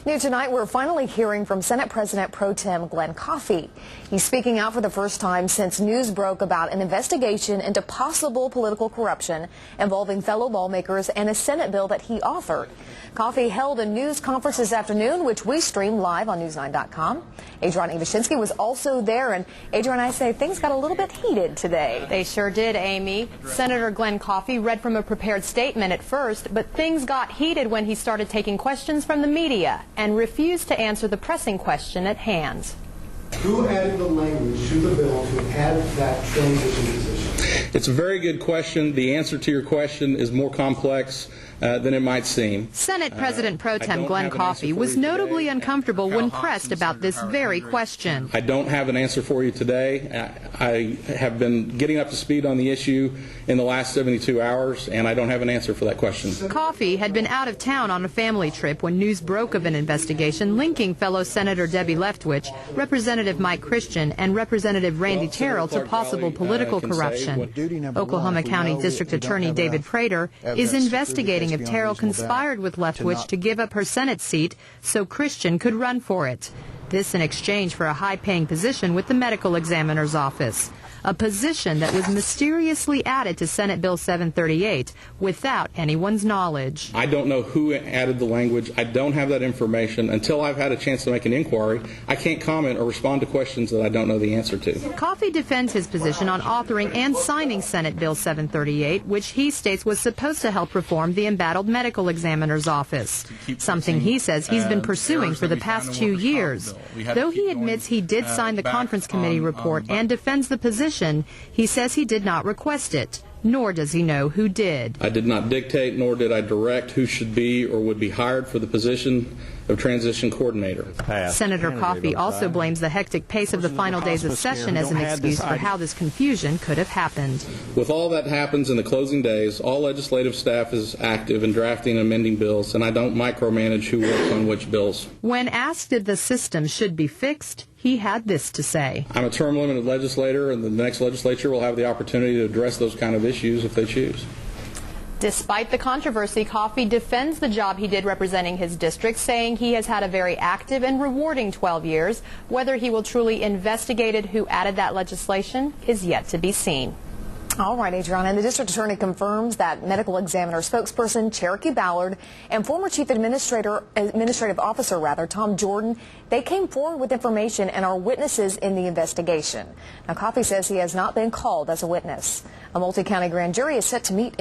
New tonight, we're finally hearing from Senate President Pro Tem Glenn Coffee. He's speaking out for the first time since news broke about an investigation into possible political corruption involving fellow lawmakers and a Senate bill that he authored. Coffee held a news conference this afternoon, which we stream live on News9.com. Adrian Ivashinsky was also there, and Adrian, I say things got a little bit heated today. They sure did, Amy. Senator Glenn Coffee read from a prepared statement at first, but things got heated when he started taking questions from the media and refused to answer the pressing question at hand. Who added the language to the bill to add that transition position? It's a very good question. The answer to your question is more complex than it might seem. Senate President Pro Tem Glenn Coffee was notably uncomfortable when pressed about this very question. I don't have an answer for you today. I have been getting up to speed on the issue in the last 72 hours, and I don't have an answer for that question. Coffee had been out of town on a family trip when news broke of an investigation linking fellow Senator Debbie Leftwich, Representative Mike Christian, and Representative Randy Terrell to possible political corruption. Oklahoma County District Attorney David Prater is investigating if Terrell conspired with Leftwich to give up her Senate seat so Christian could run for it. This in exchange for a high-paying position with the medical examiner's office, a position that was mysteriously added to Senate Bill 738 without anyone's knowledge. I don't know who added the language. I don't have that information. Until I've had a chance to make an inquiry, I can't comment or respond to questions that I don't know the answer to. Coffee defends his position on authoring and signing Senate Bill 738, which he states was supposed to help reform the embattled medical examiner's office, something he says he's been pursuing for the past 2 years. Though he admits he did sign the conference committee report and defends the position, he says he did not request it, nor does he know who did. I did not dictate, nor did I direct who should be or would be hired for the position of transition coordinator. Senator Coffee also blames the hectic pace of the final days of session as an excuse for how this confusion could have happened. With all that happens in the closing days, all legislative staff is active in drafting and amending bills, and I don't micromanage who works on which bills. When asked if the system should be fixed, he had this to say. I'm a term-limited legislator, and the next legislature will have the opportunity to address those kind of issues if they choose. Despite the controversy, Coffee defends the job he did representing his district, saying he has had a very active and rewarding 12 years. Whether he will truly investigate who added that legislation is yet to be seen. All right, Adrian, and the district attorney confirms that medical examiner spokesperson Cherokee Ballard and former chief administrative officer Tom Jordan, they came forward with information and are witnesses in the investigation. Now, Coffee says he has not been called as a witness. A multi-county grand jury is set to meet in